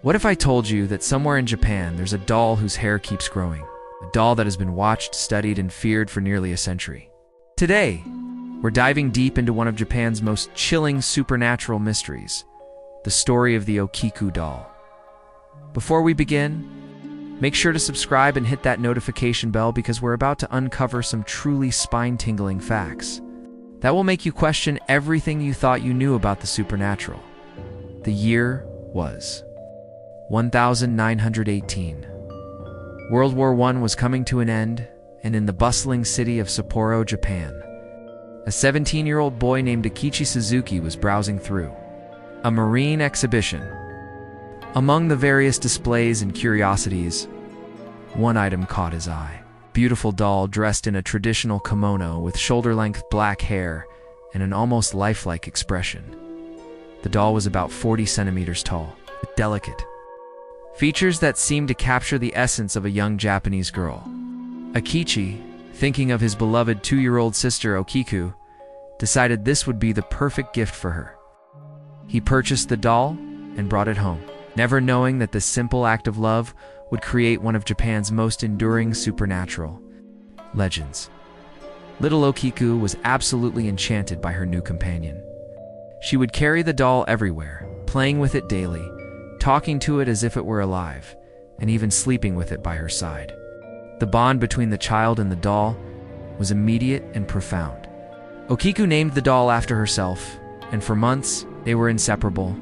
What if I told you that somewhere in Japan there's a doll whose hair keeps growing? A doll that has been watched, studied, and feared for nearly a century. Today, we're diving deep into one of Japan's most chilling supernatural mysteries, the story of the Okiku Doll. Before we begin, make sure to subscribe and hit that notification bell because we're about to uncover some truly spine-tingling facts that will make you question everything you thought you knew about the supernatural. The year was 1918. World War I was coming to an end, and in the bustling city of Sapporo, Japan, a 17-year-old boy named Akichi Suzuki was browsing through a marine exhibition. Among the various displays and curiosities, one item caught his eye. Beautiful doll dressed in a traditional kimono with shoulder-length black hair and an almost lifelike expression. The doll was about 40 centimeters tall, with delicate features that seemed to capture the essence of a young Japanese girl. Akichi, thinking of his beloved 2-year-old sister Okiku, decided this would be the perfect gift for her. He purchased the doll and brought it home, never knowing that this simple act of love would create one of Japan's most enduring supernatural legends. Little Okiku was absolutely enchanted by her new companion. She would carry the doll everywhere, playing with it daily, talking to it as if it were alive, and even sleeping with it by her side. The bond between the child and the doll was immediate and profound. Okiku named the doll after herself, and for months they were inseparable.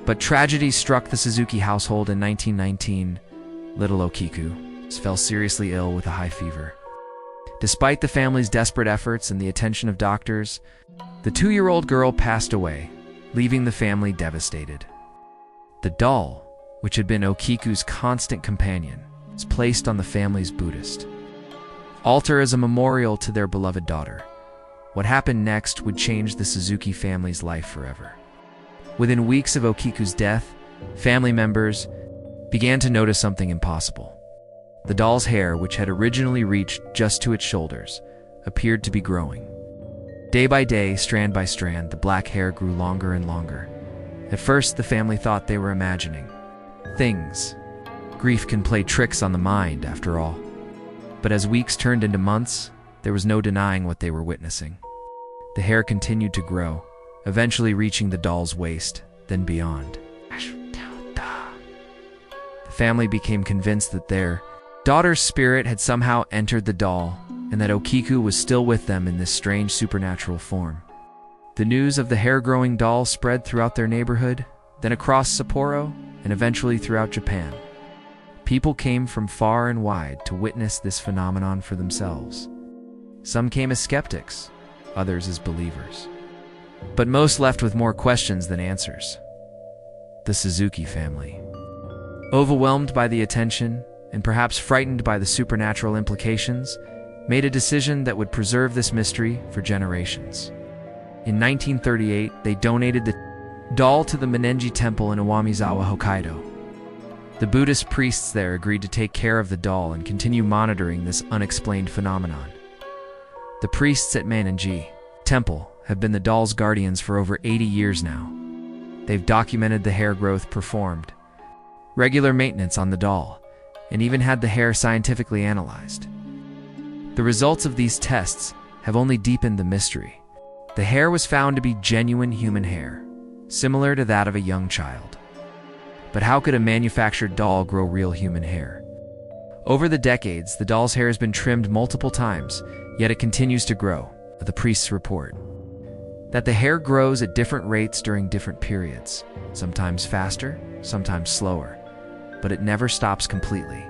But tragedy struck the Suzuki household in 1919. Little Okiku fell seriously ill with a high fever. Despite the family's desperate efforts and the attention of doctors, the 2-year-old girl passed away, leaving the family devastated. The doll, which had been Okiku's constant companion, was placed on the family's Buddhist altar as a memorial to their beloved daughter. What happened next would change the Suzuki family's life forever. Within weeks of Okiku's death, family members began to notice something impossible. The doll's hair, which had originally reached just to its shoulders, appeared to be growing. Day by day, strand by strand, the black hair grew longer and longer. At first, the family thought they were imagining things. Grief can play tricks on the mind, after all. But as weeks turned into months, there was no denying what they were witnessing. The hair continued to grow, eventually reaching the doll's waist, then beyond. The family became convinced that their daughter's spirit had somehow entered the doll, and that Okiku was still with them in this strange supernatural form. The news of the hair-growing doll spread throughout their neighborhood, then across Sapporo, and eventually throughout Japan. People came from far and wide to witness this phenomenon for themselves. Some came as skeptics, others as believers. But most left with more questions than answers. The Suzuki family, overwhelmed by the attention and perhaps frightened by the supernatural implications, made a decision that would preserve this mystery for generations. In 1938, they donated the doll to the Mannenji temple in Iwamizawa, Hokkaido. The Buddhist priests there agreed to take care of the doll and continue monitoring this unexplained phenomenon. The priests at Mannenji temple have been the doll's guardians for over 80 years now. They've documented the hair growth performed, regular maintenance on the doll, and even had the hair scientifically analyzed. The results of these tests have only deepened the mystery. The hair was found to be genuine human hair, similar to that of a young child. But how could a manufactured doll grow real human hair? Over the decades, the doll's hair has been trimmed multiple times, yet it continues to grow. The priests report that the hair grows at different rates during different periods, sometimes faster, sometimes slower, but it never stops completely.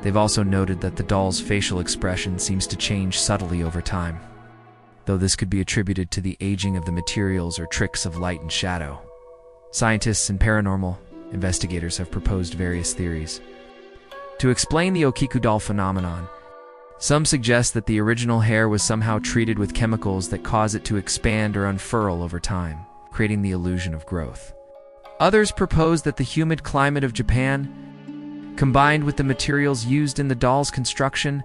They've also noted that the doll's facial expression seems to change subtly over time, though this could be attributed to the aging of the materials or tricks of light and shadow. Scientists and paranormal investigators have proposed various theories to explain the Okiku doll phenomenon. Some suggest that the original hair was somehow treated with chemicals that cause it to expand or unfurl over time, creating the illusion of growth. Others propose that the humid climate of Japan, combined with the materials used in the doll's construction,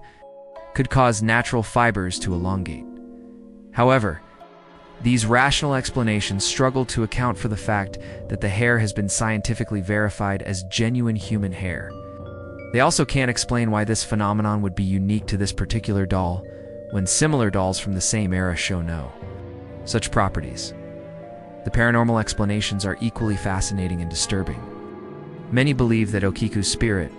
could cause natural fibers to elongate. However, These rational explanations struggle to account for the fact that the hair has been scientifically verified as genuine human hair. They also can't explain why this phenomenon would be unique to this particular doll, when similar dolls from the same era show no such properties. The paranormal explanations are equally fascinating and disturbing. Many believe that Okiku's spirit,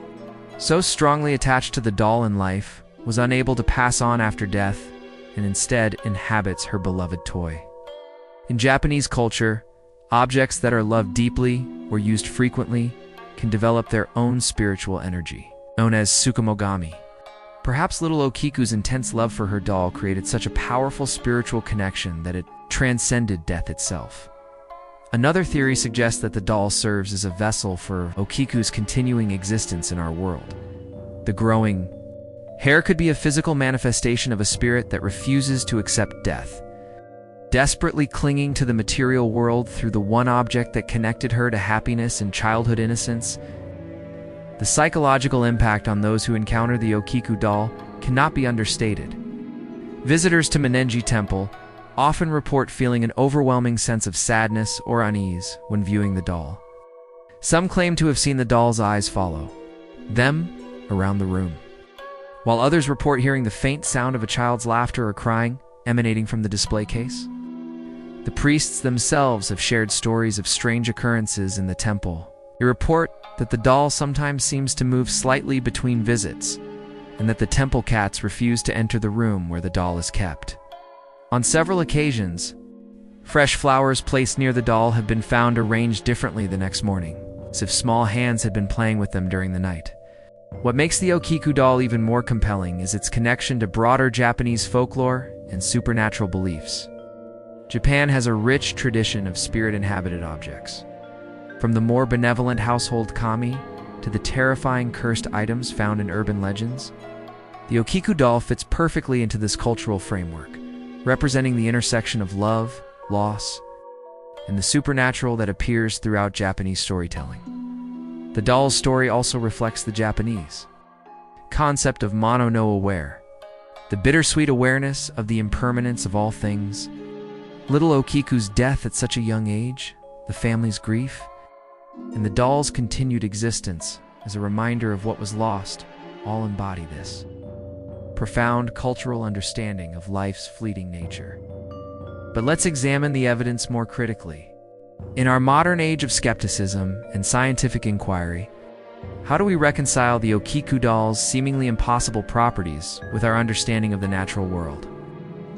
so strongly attached to the doll in life, was unable to pass on after death and instead inhabits her beloved toy. In Japanese culture, objects that are loved deeply or used frequently can develop their own spiritual energy, known as tsukumogami. Perhaps little Okiku's intense love for her doll created such a powerful spiritual connection that it transcended death itself. Another theory suggests that the doll serves as a vessel for Okiku's continuing existence in our world. The growing hair could be a physical manifestation of a spirit that refuses to accept death, desperately clinging to the material world through the one object that connected her to happiness and childhood innocence. The psychological impact on those who encounter the Okiku doll cannot be understated. Visitors to Mannenji Temple often report feeling an overwhelming sense of sadness or unease when viewing the doll. Some claim to have seen the doll's eyes follow them around the room, while others report hearing the faint sound of a child's laughter or crying emanating from the display case. The priests themselves have shared stories of strange occurrences in the temple. They report that the doll sometimes seems to move slightly between visits, and that the temple cats refuse to enter the room where the doll is kept. On several occasions, fresh flowers placed near the doll have been found arranged differently the next morning, as if small hands had been playing with them during the night. What makes the Okiku doll even more compelling is its connection to broader Japanese folklore and supernatural beliefs. Japan has a rich tradition of spirit-inhabited objects. From the more benevolent household kami to the terrifying cursed items found in urban legends, the Okiku doll fits perfectly into this cultural framework, representing the intersection of love, loss, and the supernatural that appears throughout Japanese storytelling. The doll's story also reflects the Japanese concept of mono no aware, the bittersweet awareness of the impermanence of all things. Little Okiku's death at such a young age, the family's grief, and the doll's continued existence as a reminder of what was lost all embody this profound cultural understanding of life's fleeting nature. But let's examine the evidence more critically. In our modern age of skepticism and scientific inquiry, how do we reconcile the Okiku doll's seemingly impossible properties with our understanding of the natural world?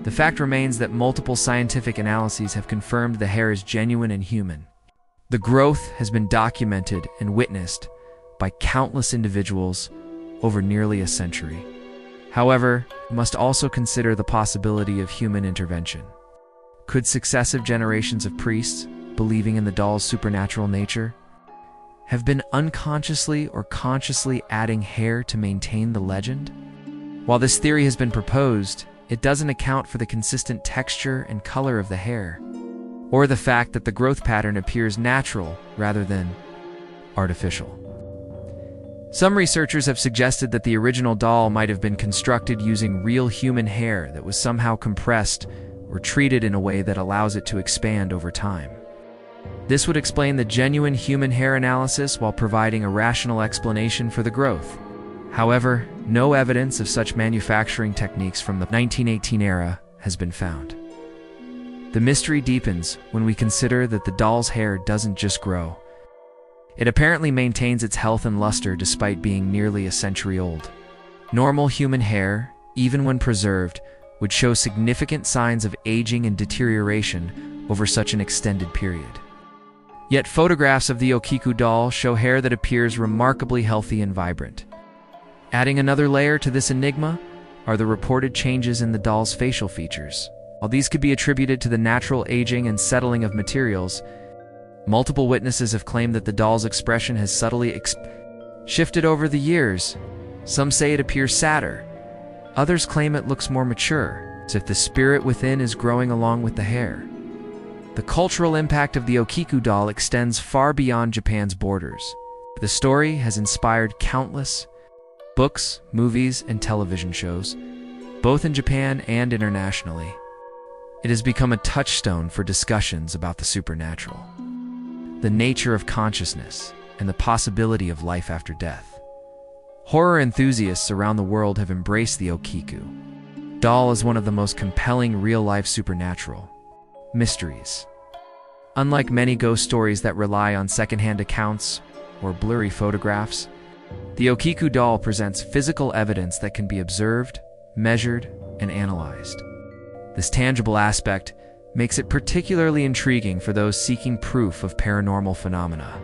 The fact remains that multiple scientific analyses have confirmed the hair is genuine and human. The growth has been documented and witnessed by countless individuals over nearly a century. However, we must also consider the possibility of human intervention. Could successive generations of priests, believing in the doll's supernatural nature, have been unconsciously or consciously adding hair to maintain the legend? While this theory has been proposed, it doesn't account for the consistent texture and color of the hair, or the fact that the growth pattern appears natural rather than artificial. Some researchers have suggested that the original doll might have been constructed using real human hair that was somehow compressed or treated in a way that allows it to expand over time. This would explain the genuine human hair analysis while providing a rational explanation for the growth. However, no evidence of such manufacturing techniques from the 1918 era has been found. The mystery deepens when we consider that the doll's hair doesn't just grow. It apparently maintains its health and luster despite being nearly a century old. Normal human hair, even when preserved, would show significant signs of aging and deterioration over such an extended period. Yet photographs of the Okiku doll show hair that appears remarkably healthy and vibrant. Adding another layer to this enigma are the reported changes in the doll's facial features. While these could be attributed to the natural aging and settling of materials, multiple witnesses have claimed that the doll's expression has subtly shifted over the years. Some say it appears sadder. Others claim it looks more mature, as if the spirit within is growing along with the hair. The cultural impact of the Okiku doll extends far beyond Japan's borders. The story has inspired countless books, movies, and television shows, both in Japan and internationally. It has become a touchstone for discussions about the supernatural, the nature of consciousness, and the possibility of life after death. Horror enthusiasts around the world have embraced the Okiku Doll as one of the most compelling real-life supernatural mysteries. Unlike many ghost stories that rely on secondhand accounts or blurry photographs, the Okiku Doll presents physical evidence that can be observed, measured, and analyzed. This tangible aspect makes it particularly intriguing for those seeking proof of paranormal phenomena.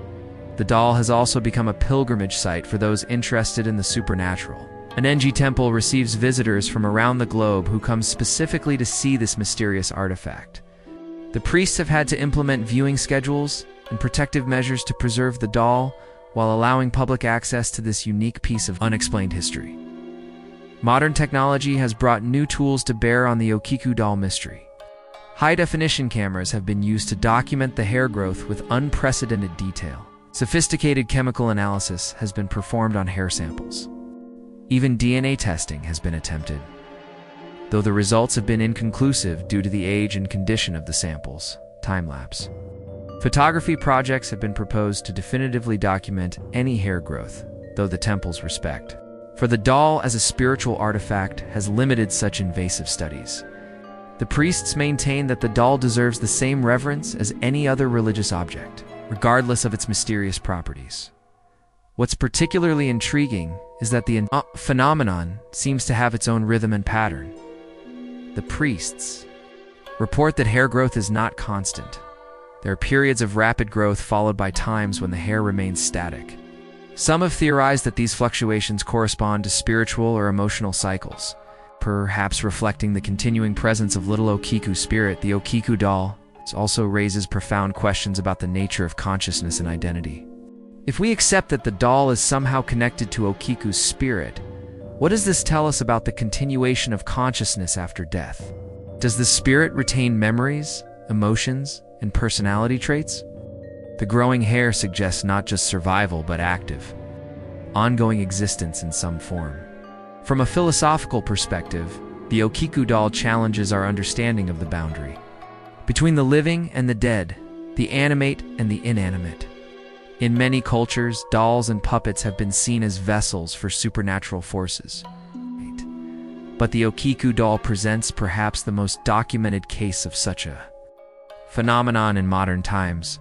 The doll has also become a pilgrimage site for those interested in the supernatural. Mannenji Temple receives visitors from around the globe who come specifically to see this mysterious artifact. The priests have had to implement viewing schedules and protective measures to preserve the doll while allowing public access to this unique piece of unexplained history. Modern technology has brought new tools to bear on the Okiku Doll mystery. High-definition cameras have been used to document the hair growth with unprecedented detail. Sophisticated chemical analysis has been performed on hair samples. Even DNA testing has been attempted, though the results have been inconclusive due to the age and condition of the samples. Time-lapse photography projects have been proposed to definitively document any hair growth, though the temple's respect for the doll as a spiritual artifact has limited such invasive studies. The priests maintain that the doll deserves the same reverence as any other religious object, regardless of its mysterious properties. What's particularly intriguing is that the phenomenon seems to have its own rhythm and pattern. The priests report that hair growth is not constant. There are periods of rapid growth followed by times when the hair remains static. Some have theorized that these fluctuations correspond to spiritual or emotional cycles, perhaps reflecting the continuing presence of little Okiku spirit. The Okiku Doll also raises profound questions about the nature of consciousness and identity. If we accept that the doll is somehow connected to Okiku's spirit, what does this tell us about the continuation of consciousness after death? Does the spirit retain memories, emotions, and personality traits? The growing hair suggests not just survival but active, ongoing existence in some form. From a philosophical perspective, the Okiku Doll challenges our understanding of the boundary between the living and the dead, the animate and the inanimate. In many cultures, dolls and puppets have been seen as vessels for supernatural forces. But the Okiku Doll presents perhaps the most documented case of such a phenomenon in modern times.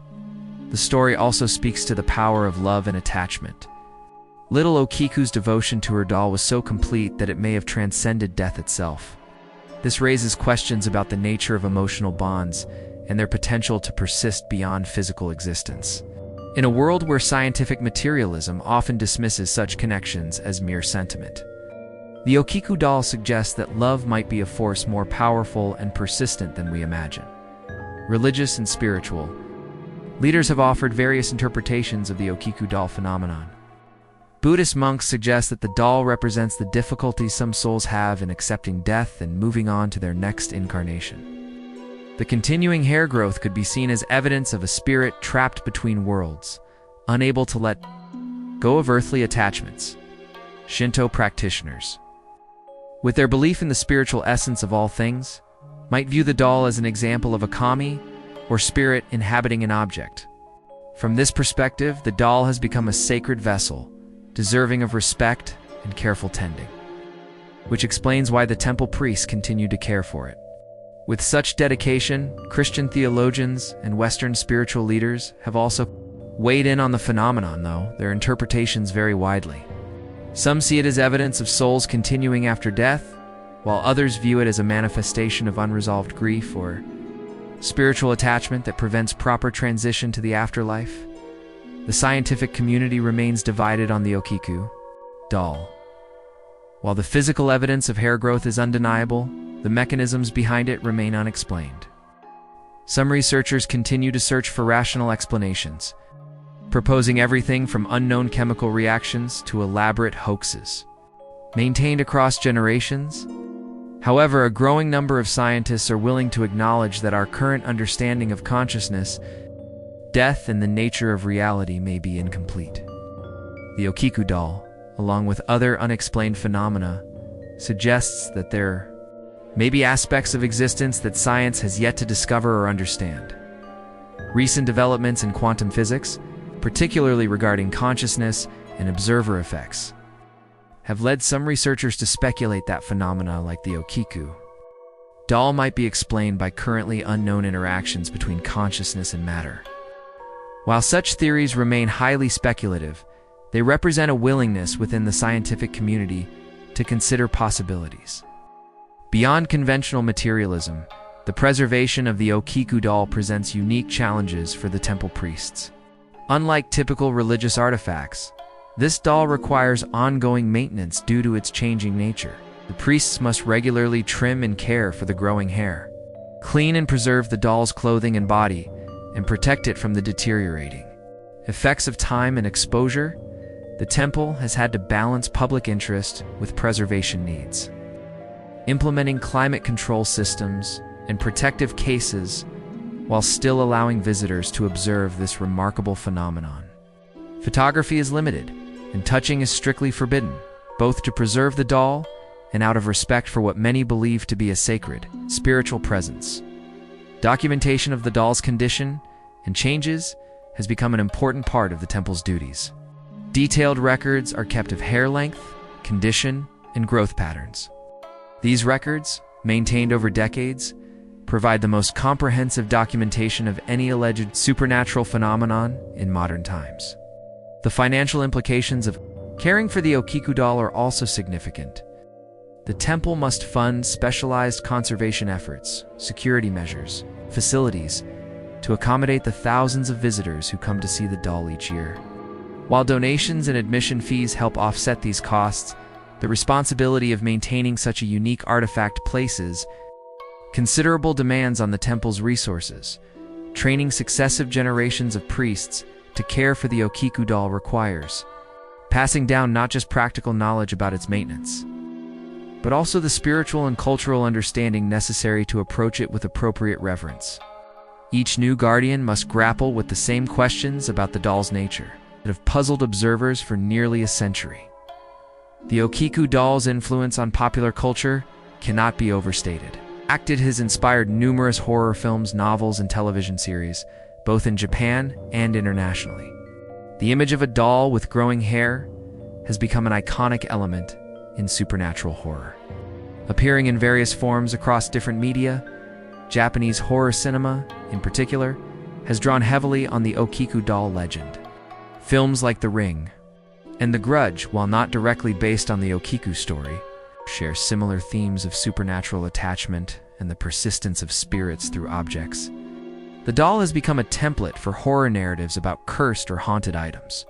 The story also speaks to the power of love and attachment. Little Okiku's devotion to her doll was so complete that it may have transcended death itself. This raises questions about the nature of emotional bonds and their potential to persist beyond physical existence. In a world where scientific materialism often dismisses such connections as mere sentiment, the Okiku Doll suggests that love might be a force more powerful and persistent than we imagine. Religious and spiritual leaders have offered various interpretations of the Okiku Doll phenomenon. Buddhist monks suggest that the doll represents the difficulty some souls have in accepting death and moving on to their next incarnation. The continuing hair growth could be seen as evidence of a spirit trapped between worlds, unable to let go of earthly attachments. Shinto practitioners, with their belief in the spiritual essence of all things, might view the doll as an example of a kami, or spirit inhabiting an object. From this perspective, the doll has become a sacred vessel, deserving of respect and careful tending, which explains why the temple priests continue to care for it. With such dedication, Christian theologians and Western spiritual leaders have also weighed in on the phenomenon, though their interpretations vary widely. Some see it as evidence of souls continuing after death, while others view it as a manifestation of unresolved grief or spiritual attachment that prevents proper transition to the afterlife. The scientific community remains divided on the Okiku Doll. While the physical evidence of hair growth is undeniable, the mechanisms behind it remain unexplained. Some researchers continue to search for rational explanations, proposing everything from unknown chemical reactions to elaborate hoaxes maintained across generations. However, a growing number of scientists are willing to acknowledge that our current understanding of consciousness, death, and the nature of reality may be incomplete. The Okiku Doll, along with other unexplained phenomena, suggests that there maybe aspects of existence that science has yet to discover or understand. Recent developments in quantum physics, particularly regarding consciousness and observer effects, have led some researchers to speculate that phenomena like the Okiku Doll might be explained by currently unknown interactions between consciousness and matter. While such theories remain highly speculative, they represent a willingness within the scientific community to consider possibilities. Beyond conventional materialism, the preservation of the Okiku Doll presents unique challenges for the temple priests. Unlike typical religious artifacts, this doll requires ongoing maintenance due to its changing nature. The priests must regularly trim and care for the growing hair, clean and preserve the doll's clothing and body, and protect it from the deteriorating effects of time and exposure. The temple has had to balance public interest with preservation needs, implementing climate control systems and protective cases while still allowing visitors to observe this remarkable phenomenon. Photography is limited, and touching is strictly forbidden, both to preserve the doll and out of respect for what many believe to be a sacred, spiritual presence. Documentation of the doll's condition and changes has become an important part of the temple's duties. Detailed records are kept of hair length, condition, and growth patterns. These records, maintained over decades, provide the most comprehensive documentation of any alleged supernatural phenomenon in modern times. The financial implications of caring for the Okiku doll are also significant. The temple must fund specialized conservation efforts, security measures, facilities, to accommodate the thousands of visitors who come to see the doll each year. While donations and admission fees help offset these costs, the responsibility of maintaining such a unique artifact places considerable demands on the temple's resources. Training successive generations of priests to care for the Okiku doll requires passing down not just practical knowledge about its maintenance, but also the spiritual and cultural understanding necessary to approach it with appropriate reverence. Each new guardian must grapple with the same questions about the doll's nature that have puzzled observers for nearly a century. The Okiku doll's influence on popular culture cannot be overstated. It has inspired numerous horror films, novels, and television series, both in Japan and internationally. The image of a doll with growing hair has become an iconic element in supernatural horror. Appearing in various forms across different media, Japanese horror cinema, in particular, has drawn heavily on the Okiku doll legend. Films like The Ring and The Grudge, while not directly based on the Okiku story, share similar themes of supernatural attachment and the persistence of spirits through objects. The doll has become a template for horror narratives about cursed or haunted items.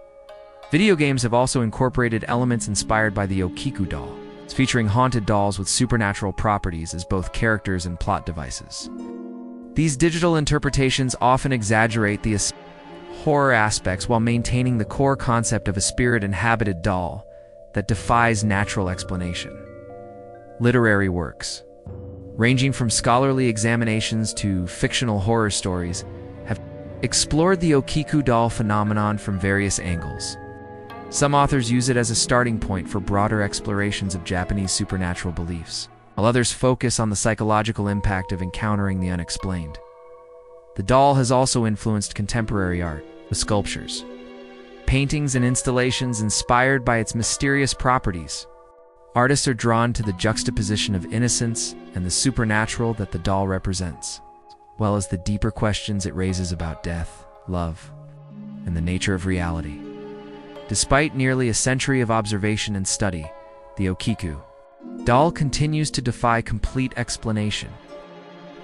Video games have also incorporated elements inspired by the Okiku doll, featuring haunted dolls with supernatural properties as both characters and plot devices. These digital interpretations often exaggerate the horror aspects while maintaining the core concept of a spirit-inhabited doll that defies natural explanation. Literary works, ranging from scholarly examinations to fictional horror stories, have explored the Okiku doll phenomenon from various angles. Some authors use it as a starting point for broader explorations of Japanese supernatural beliefs, while others focus on the psychological impact of encountering the unexplained. The doll has also influenced contemporary art, with sculptures, paintings, and installations inspired by its mysterious properties. Artists are drawn to the juxtaposition of innocence and the supernatural that the doll represents, as well as the deeper questions it raises about death, love, and the nature of reality. Despite nearly a century of observation and study, the Okiku doll continues to defy complete explanation.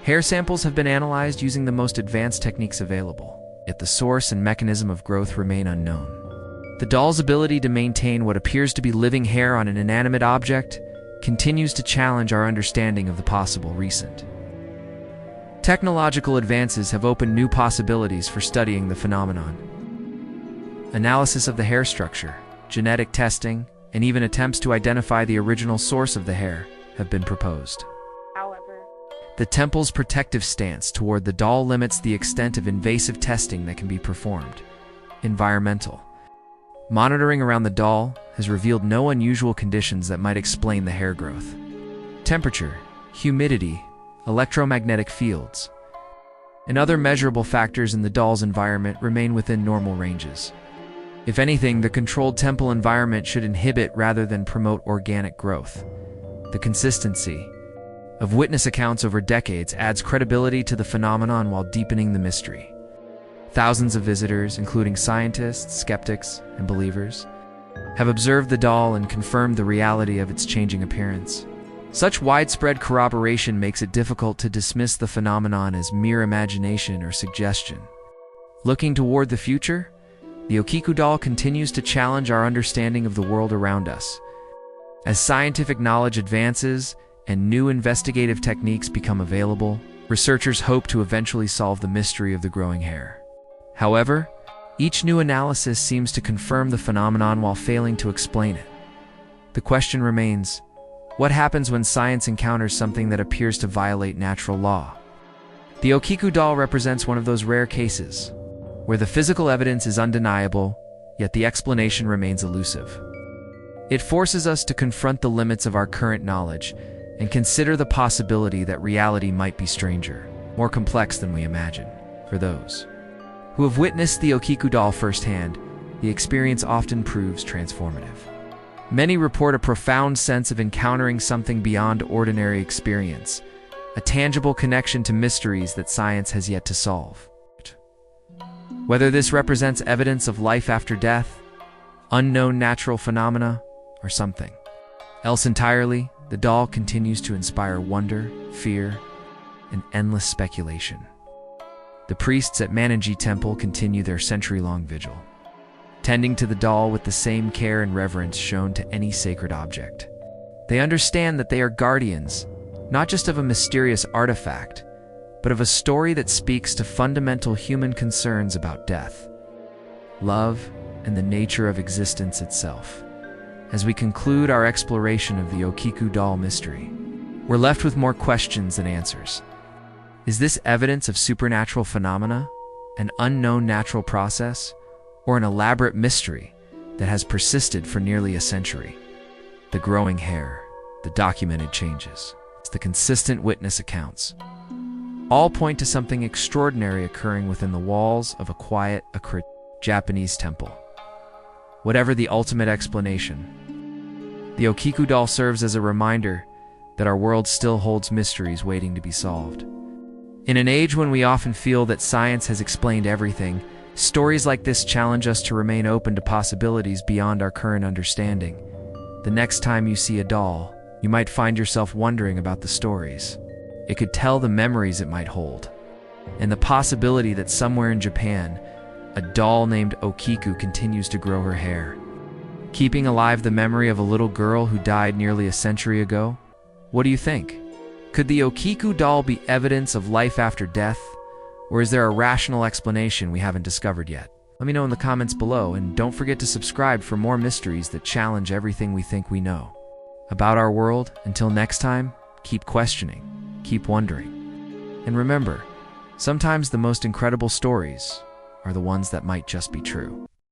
Hair samples have been analyzed using the most advanced techniques available, yet the source and mechanism of growth remain unknown. The doll's ability to maintain what appears to be living hair on an inanimate object continues to challenge our understanding of the possible. Recent technological advances have opened new possibilities for studying the phenomenon. Analysis of the hair structure, genetic testing, and even attempts to identify the original source of the hair have been proposed. However, the temple's protective stance toward the doll limits the extent of invasive testing that can be performed. Environmental monitoring around the doll has revealed no unusual conditions that might explain the hair growth. Temperature, humidity, electromagnetic fields, and other measurable factors in the doll's environment remain within normal ranges. If anything, the controlled temple environment should inhibit rather than promote organic growth. The consistency of witness accounts over decades adds credibility to the phenomenon while deepening the mystery. Thousands of visitors, including scientists, skeptics, and believers, have observed the doll and confirmed the reality of its changing appearance. Such widespread corroboration makes it difficult to dismiss the phenomenon as mere imagination or suggestion. Looking toward the future, the Okiku doll continues to challenge our understanding of the world around us. As scientific knowledge advances and new investigative techniques become available, researchers hope to eventually solve the mystery of the growing hair. However, each new analysis seems to confirm the phenomenon while failing to explain it. The question remains, what happens when science encounters something that appears to violate natural law? The Okiku doll represents one of those rare cases, where the physical evidence is undeniable, yet the explanation remains elusive. It forces us to confront the limits of our current knowledge and consider the possibility that reality might be stranger, more complex than we imagine. For those who have witnessed the Okiku doll firsthand, the experience often proves transformative. Many report a profound sense of encountering something beyond ordinary experience, a tangible connection to mysteries that science has yet to solve. Whether this represents evidence of life after death, unknown natural phenomena, or something else entirely, the doll continues to inspire wonder, fear, and endless speculation. The priests at Mannenji Temple continue their century-long vigil, tending to the doll with the same care and reverence shown to any sacred object. They understand that they are guardians, not just of a mysterious artifact, but of a story that speaks to fundamental human concerns about death, love, and the nature of existence itself. As we conclude our exploration of the Okiku doll mystery, we're left with more questions than answers. Is this evidence of supernatural phenomena, an unknown natural process, or an elaborate mystery that has persisted for nearly a century? The growing hair, the documented changes, the consistent witness accounts, all point to something extraordinary occurring within the walls of a quiet, Japanese temple. Whatever the ultimate explanation, the Okiku doll serves as a reminder that our world still holds mysteries waiting to be solved. In an age when we often feel that science has explained everything, stories like this challenge us to remain open to possibilities beyond our current understanding. The next time you see a doll, you might find yourself wondering about the stories it could tell, the memories it might hold, and the possibility that somewhere in Japan, a doll named Okiku continues to grow her hair, keeping alive the memory of a little girl who died nearly a century ago. What do you think? Could the Okiku doll be evidence of life after death, or is there a rational explanation we haven't discovered yet? Let me know in the comments below, and don't forget to subscribe for more mysteries that challenge everything we think we know about our world. Until next time, keep questioning, keep wondering, and remember, sometimes the most incredible stories are the ones that might just be true.